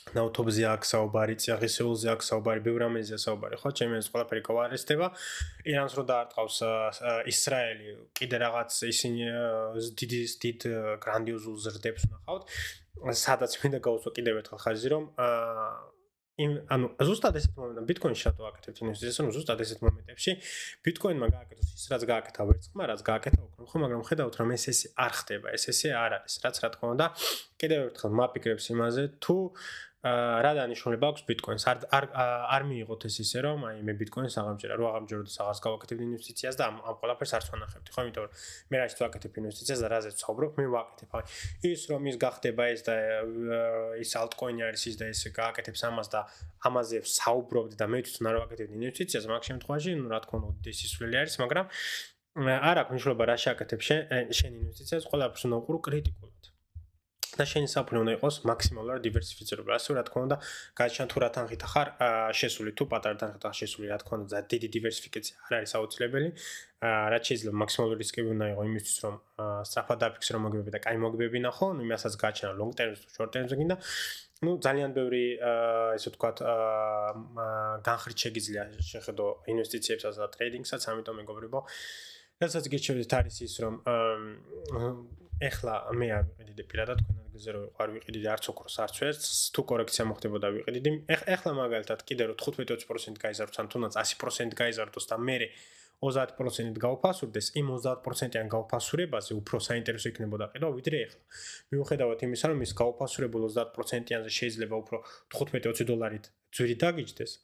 A: ნავთობზე აქვს საუბარი, წიაღისეულზე აქვს საუბარი, ბევრ რამეზე საუბარი, ხო? ჩემი ეს ყველაფერი გავარესდება. ირანს რო დაარტყავს ისრაელი, კიდე რაღაც ისინი დიდ გრანდიოზულ ზრდებს ნახავთ. სადაც მინდა გავუსვა კიდევ ერთხელ ხაზი რომ ანუ ზუსტად ესეთ მომენტებში ბიტკოინს შატო აკეთებთ ინვესტიციას, რომ ზუსტად ესეთ მომენტებში ბიტკოინმა გააკეთოს ის რაც გააკეთა ვერცხლმა, რაც გააკეთა ოქრომ, ხო, მაგრამ ხედავთ რომ ეს არ ხდება, ეს არ არის, რაც რა თქმა უნდა კიდევ ერთხელ მაფიქრებს იმაზე თუ რა დანიშნულება აქვს ბიტკოინს. არ მიიღოთ ეს ისე რომ აი მე ბიტკოინს აღამჯერა, რო აღამჯეროთ აღარს გავაკეთებ ინვესტიციას და ამ ყველაფერს არც ვანახებდი, ხო, იმიტომ რომ მე რაც ვაკეთებ ინვესტიციას და რაზეც ვსაუბრობ, მე ვაკეთებ. აი ის რომ ის გახდება ეს და ის ალტკოინი არის ის და ეს გააკეთებს ამას და ამაზე ვსაუბრობდი და მე თვითონ არ ვაკეთებ ინვესტიციას, მაგ შემთხვევაში, ნუ რა თქმა უნდა, უდიდესი სისულელი არის, მაგრამ არ აქვს მნიშვნელობა რა შეაკეთებ შენ ინვესტიციას, ყველაფერს უნდა უყურო კრიტიკულად. და შენი საფულე უნდა იყოს მაქსიმალურად დივერსიფიცირებული. ასე რა თქმა უნდა, გაჩვენ თუ რა თანხით ხარ შესული, თუ პატარა თანხით ხარ შესული, რა თქმა უნდა, დიდი დივერსიფიკაცია არ არის აუცილებელი. რაც შეიძლება მაქსიმალური რისკები უნდა იყოს იმისთვის, რომ სწრაფად დაფიქსირო მოგებები და კაი მოგებები ნახო, ნუ იმასაც გაჩვენა long term-ზე თუ short term-ზე გინდა. ნუ ძალიან ბევრი ესე ვთქვათ განხრით შეგიძლია შეხედო ინვესტიციებსაც და ტრეიდინგსაც, ამიტომ მეგობრებო, რასაც გეჩვენეთ არის ის, რომ ეხლა მე არ ვიყიდე პირადად თქვენ ადგილზე რომ არ ვიყიდე არც ოქროს არც ვერც თუ კორექცია მოხდებოდა ვიყიდე ეხლა მაგალითად კიდე რომ 15-20% გაიზარდოს ან თუნდაც 100% გაიზარდოს და მე 30% გავფასურდეს იმ 30%-იან გავფასურებაზე უფრო საინტერესო იქნებოდა ყიდვა ვიდრე ეხლა მიუხედავად იმისა რომ ის გავფასურებულ 30%-იანზე შეიძლება უფრო 15-20 დოლარით ძვირი დაგიჯდეს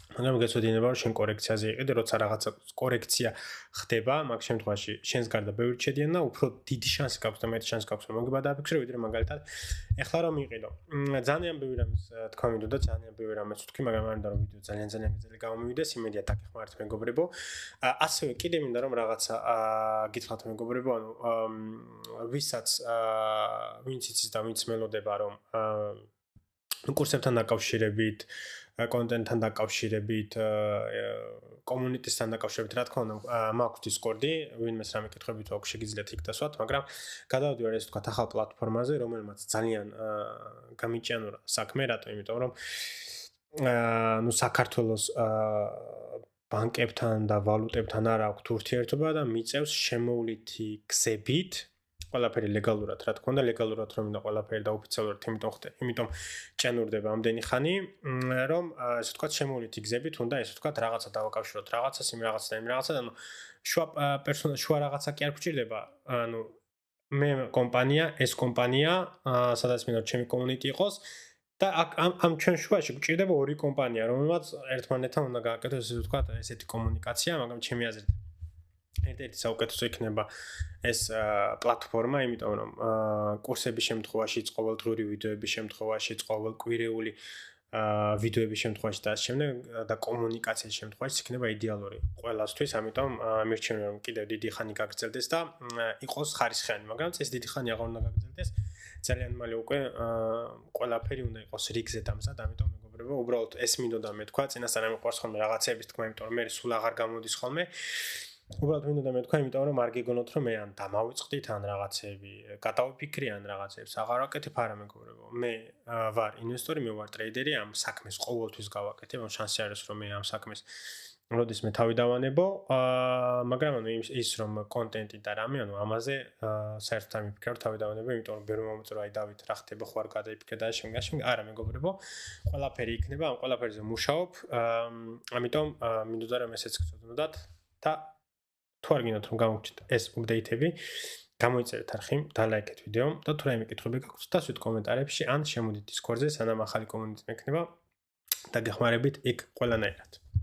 A: მაგრამ გეცოდინება რომ შენ კორექციაზე იყიდე, როცა რაღაცა კორექცია ხდება, მაგ შემთხვევაში შენს გარდა ბევრი ჩედიან და უფრო დიდი შანსი გაქვს და მეტი შანსი გაქვს რომ მოგება დააფიქსირო, ვიდრე მაგალითად ეხლა რომ იყიდო. ძალიან ბევრი რამის თქვა მინდოდა, ძალიან ბევრი რამეს ვთქვი, მაგრამ არ მინდა რომ ვიდეო ძალიან გრძელი გამომივიდეს, იმედია დაგეხმაროთ მეგობრებო. ასევე კიდე მინდა რომ რაღაცა გითხრათ მეგობრებო, ანუ ვისაც ვინც იცის და ვინც მელოდება რომ კურსებთან დაკავშირებით კონტენტთან დაკავშირებით, კომუნიტისთან დაკავშირებით, რა თქმა უნდა, მაქვს Discord-ი, ვინმეს რამე კითხვები თუ აქვს, შეგიძლიათ იქ დასვათ, მაგრამ გადავდივარ ეს თქვა ახალ პლატფორმაზე, რომელმაც ძალიან გამიჭიანურა საქმე, რატომ? იმიტომ რომ ნუ საქართველოს ბანკებთან და ვალუტებთან არ აქვს ურთიერთობა და მიწევს შემოვლითი გზებით ყველაფერი ლეგალურად, რა თქმა უნდა, ლეგალურად რომ უნდა ყველაფერი და ოფიციალურად იმიტომ ჭენურდება ამდენი ხანი, რომ ესე ვთქვათ, შემოვლითი გზებით უნდა ესე ვთქვათ, რაღაცა დავაკავშიროთ, რაღაცას იმ რაღაცა და იმ რაღაცა, ანუ შუა რაღაცა კი არ გვჭირდება, ანუ მე კომპანია, ეს კომპანია, სადაც მინდა ჩემი კომუნიტი იყოს და ამ ჩვენ შუაში გვჭირდება ორი კომპანია, რომელმაც ერთმანეთთან უნდა გააკეთოს ესე ვთქვათ, ესეთი კომუნიკაცია, მაგრამ ჩემი აზრით ერთ-ერთი საუკეთესო იქნება ეს პლატფორმა, იმიტომ რომ კურსების შემთხვევაში, ყოველდღიური ვიდეოების შემთხვევაში, ყოველკვირეული ვიდეოების შემთხვევაში და შემდეგ და კომუნიკაციის შემთხვევაში იქნება იდეალური ყველასთვის, ამიტომ მირჩევენ რომ კიდევ დიდი ხანი გაგრძელდეს და იყოს ხარისხიანი, მაგრამ ეს დიდი ხანი აღარ უნდა გაგრძელდეს. ძალიან მალე უკვე ყველაფერი უნდა იყოს რიგზე დამზად, ამიტომ მეგობრებო, უბრალოდ ეს მინდოდა მე თქვა, წინასწარ ამიყვარს ხოლმე რაღაცების თქმა, იმიტომ რომ მე სულ აღარ გამოდის ხოლმე. უბრალოდ მინდოდა მე თქვა, იმიტომ რომ არ გეგონოთ რომ მე ან დამავიწყდით ან რაღაცები, გადავიფიქრე ან რაღაცებს აღარ ვაკეთებ, არა მეგობრებო. მე ვარ ინვესტორი, მე ვარ ტრეიდერი, ამ საქმეს ყოველთვის გავაკეთებ, ამ შანსი არის რომ მე ამ საქმეს როდის მე თავი დავანებო, მაგრამ ანუ ის რომ კონტენტი და რამე, ანუ ამაზე საერთოდ არ მიფიქრებ თავი დავანებო, იმიტომ რომ ბევრი მომწრო აი დავით რა ხდება, ხო არ გადაიფიქრე და შემდგარ, არა მეგობრებო, ყველაფერი იქნება, ამ ყველაფერზე მუშაობ, ამიტომ მინდოდა რომ ესეც გწოდნოდათ და თუ არ გინდათ რომ გამოგჩნდეთ ეს აპდეიტები, გამოიწერეთ არხი, დალაიქეთ ვიდეო და თუ რაიმე კითხვები გაქვთ, დასვით კომენტარებში ან შემოდით Discord-ზე, სანამ ახალი კომუნიკაცია მექნება და გეხმარებით იქ ყველანაირად.